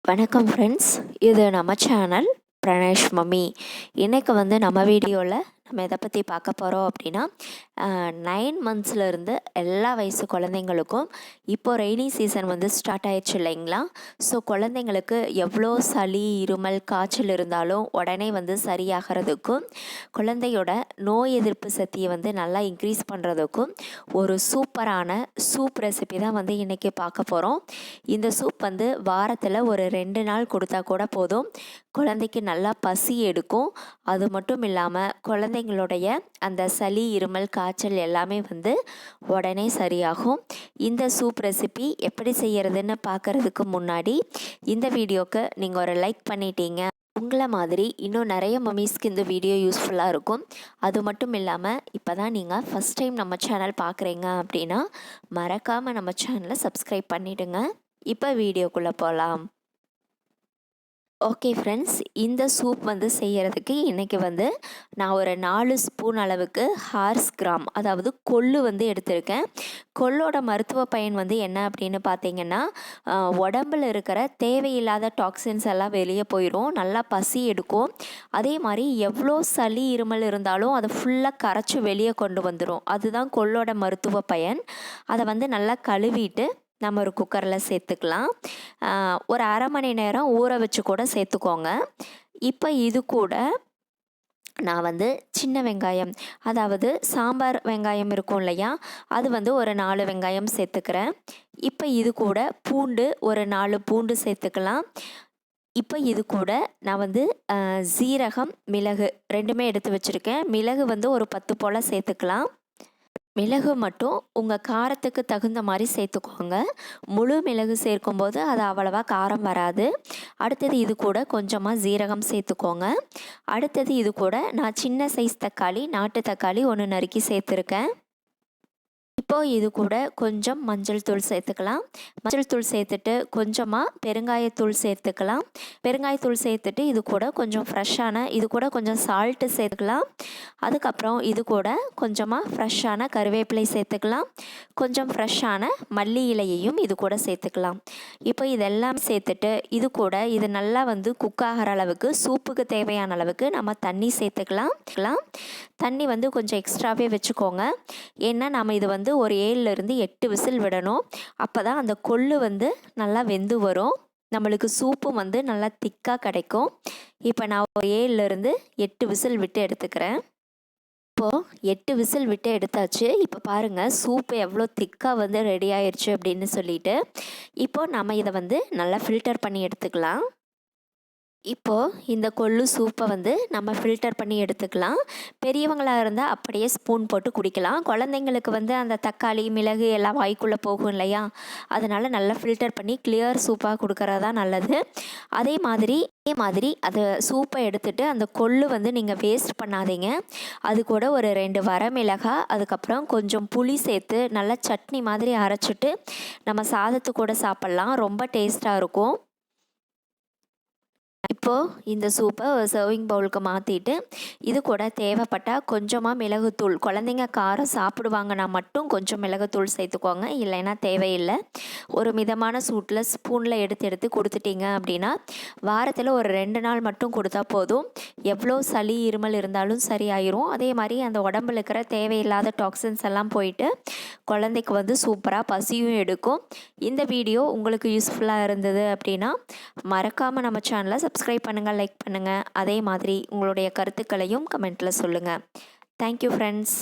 வணக்கம் ஃப்ரெண்ட்ஸ், இது நம்ம சேனல் pranesh மம்மி. இன்றைக்கு நம்ம வீடியோவில் நம்ம எதை பற்றி பார்க்க போகிறோம் அப்படின்னா 9 மந்த்ஸ்லேருந்து எல்லா வயசு குழந்தைங்களுக்கும் இப்போது ரெய்னி சீசன் ஸ்டார்ட் ஆயிடுச்சு இல்லைங்களா. ஸோ குழந்தைங்களுக்கு எவ்வளோ சளி இருமல் காய்ச்சல் இருந்தாலும் உடனே சரியாகிறதுக்கும் குழந்தையோட நோய் எதிர்ப்பு சக்தியை நல்லா இன்க்ரீஸ் பண்ணுறதுக்கும் ஒரு சூப்பரான சூப் ரெசிபி தான் இன்றைக்கி பார்க்க போகிறோம். இந்த சூப் வாரத்தில் ஒரு 2 நாள் கொடுத்தா கூட போதும், குழந்தைக்கு நல்லா பசி எடுக்கும். அது மட்டும் இல்லாமல் குழந்தைங்களுடைய அந்த சளி இருமல் காய்ச்சல் எல்லாமே உடனே சரியாகும். இந்த சூப் ரெசிபி எப்படி செய்யறதுன்னு பார்க்கறதுக்கு முன்னாடி இந்த வீடியோக்கு நீங்கள் ஒரு லைக் பண்ணிட்டீங்க, உங்களை மாதிரி இன்னும் நிறைய மம்மிஸ்க்கு இந்த வீடியோ யூஸ்ஃபுல்லாக இருக்கும். அது மட்டும் இல்லாமல் இப்போ தான் நீங்கள் ஃபஸ்ட் டைம் நம்ம சேனல் பார்க்குறீங்க அப்படின்னா மறக்காமல் நம்ம சேனலை சப்ஸ்கிரைப் பண்ணிவிடுங்க. இப்போ வீடியோக்குள்ளே போகலாம். ஓகே ஃப்ரெண்ட்ஸ், இந்த சூப் செய்கிறதுக்கு இன்றைக்கி நான் ஒரு 4 ஸ்பூன் அளவுக்கு ஹார்ஸ் கிராம், அதாவது கொள்ளு எடுத்திருக்கேன். கொள்ளோட மருத்துவ பயன் என்ன அப்படின்னு பார்த்தீங்கன்னா, உடம்பில் இருக்கிற தேவையில்லாத டாக்ஸின்ஸ் எல்லாம் வெளியே போயிடும், நல்லா பசி எடுக்கும். அதே மாதிரி எவ்வளோ சளி இருமல் இருந்தாலும் அதை ஃபுல்லாக கரைச்சி வெளியே கொண்டு வந்துடும். அதுதான் கொள்ளோட மருத்துவ பயன். அதை நல்லா கழுவிட்டு நம்ம ஒரு குக்கரில் சேர்த்துக்கலாம். ஒரு அரை மணி நேரம் ஊற வச்சு கூட சேர்த்துக்கோங்க. இப்போ இது கூட நான் சின்ன வெங்காயம், அதாவது சாம்பார் வெங்காயம் இருக்கும் இல்லையா, அது ஒரு 4 வெங்காயம் சேர்த்துக்கிறேன். இப்போ இது கூட பூண்டு ஒரு 4 பூண்டு சேர்த்துக்கலாம். இப்போ இது கூட நான் சீரகம் மிளகு ரெண்டுமே எடுத்து வச்சுருக்கேன். மிளகு ஒரு 10 போல் சேர்த்துக்கலாம். மிளகு மட்டும் உங்கள் காரத்துக்கு தகுந்த மாதிரி சேர்த்துக்கோங்க. முழு மிளகு சேர்க்கும்போது அது அவ்வளவா காரம் வராது. அடுத்தது இது கூட கொஞ்சமாக சீரகம் சேர்த்துக்கோங்க. அடுத்தது இது கூட நான் சின்ன சைஸ் தக்காளி, நாட்டு தக்காளி 1 நறுக்கி சேர்த்துருக்கேன். இப்போது இது கூட கொஞ்சம் மஞ்சள் தூள் சேர்த்துக்கலாம். மஞ்சள் தூள் சேர்த்துட்டு கொஞ்சமாக பெருங்காயத்தூள் சேர்த்துக்கலாம். பெருங்காயத்தூள் சேர்த்துட்டு இது கூட கொஞ்சம் ஃப்ரெஷ்ஷான, இது கூட கொஞ்சம் சால்ட்டு சேர்த்துக்கலாம். அதுக்கப்புறம் இது கூட கொஞ்சமாக ஃப்ரெஷ்ஷான கருவேப்பிலை சேர்த்துக்கலாம். கொஞ்சம் ஃப்ரெஷ்ஷான மல்லி இலையையும் இது கூட சேர்த்துக்கலாம். இப்போ இதெல்லாம் சேர்த்துட்டு இது கூட இது நல்லா குக் ஆகிற அளவுக்கு, சூப்புக்கு தேவையான அளவுக்கு நம்ம தண்ணி சேர்த்துக்கலாம். தண்ணி கொஞ்சம் எக்ஸ்ட்ராவே வச்சுக்கோங்க. ஏன்னா நம்ம இது ஒரு 7லேருந்து 8 விசில் விடணும். அப்போ தான் அந்த கொள்ளு நல்லா வெந்து வரும், நம்மளுக்கு சூப்பும் நல்லா திக்காக கிடைக்கும். இப்போ நான் ஒரு 7லேருந்து 8 விசில் விட்டு எடுத்துக்கிறேன். இப்போது 8 விசில் விட்டு எடுத்தாச்சு. இப்போ பாருங்கள் சூப்பு எவ்வளோ திக்காக ரெடி ஆயிடுச்சு அப்படின்னு சொல்லிட்டு. இப்போது நம்ம இதை நல்லா ஃபில்டர் பண்ணி எடுத்துக்கலாம். இப்போது இந்த கொள்ளு சூப்பை நம்ம ஃபில்டர் பண்ணி எடுத்துக்கலாம். பெரியவங்களாக இருந்தால் அப்படியே ஸ்பூன் போட்டு குடிக்கலாம். குழந்தைங்களுக்கு அந்த தக்காளி மிளகு எல்லாம் வாய்க்குள்ளே போகும் இல்லையா, அதனால் நல்லா ஃபில்டர் பண்ணி கிளியர் சூப்பாக கொடுக்கறது தான் நல்லது. அதே மாதிரி அதை சூப்பை எடுத்துகிட்டு அந்த கொள்ளு நீங்கள் வேஸ்ட் பண்ணாதீங்க. அது கூட ஒரு 2 வரமிளகாய், அதுக்கப்புறம் கொஞ்சம் புளி சேர்த்து நல்லா சட்னி மாதிரி அரைச்சிட்டு நம்ம சாதத்து கூட சாப்பிட்லாம், ரொம்ப டேஸ்ட்டாக இருக்கும். இப்போது இந்த சூப்பை ஒரு சர்விங் பவுலுக்கு மாற்றிட்டு இது கூட தேவைப்பட்டால் கொஞ்சமாக மிளகுத்தூள், குழந்தைங்க காரம் சாப்பிடுவாங்கன்னா மட்டும் கொஞ்சம் மிளகுத்தூள் சேர்த்துக்கோங்க, இல்லைன்னா தேவையில்லை. ஒரு மிதமான சூட்டில் ஸ்பூனில் எடுத்து கொடுத்துட்டீங்க அப்படின்னா வாரத்தில் ஒரு 2 நாள் மட்டும் கொடுத்தா போதும். எவ்வளோ சளி இருமல் இருந்தாலும் சரியாயிரும். அதே மாதிரி அந்த உடம்புல இருக்கிற தேவையில்லாத டாக்ஸின்ஸ் எல்லாம் போயிட்டு குழந்தைக்கு சூப்பராக பசியும் எடுக்கும். இந்த வீடியோ உங்களுக்கு யூஸ்ஃபுல்லாக இருந்தது அப்படின்னா மறக்காமல் நம்ம சேனலை சப்ஸ்கிரைப் பண்ணுங்கள், லைக் பண்ணுங்கள். அதே மாதிரி உங்களுடைய கருத்துக்களையும் கமெண்ட்டில் சொல்லுங்கள். Thank you friends.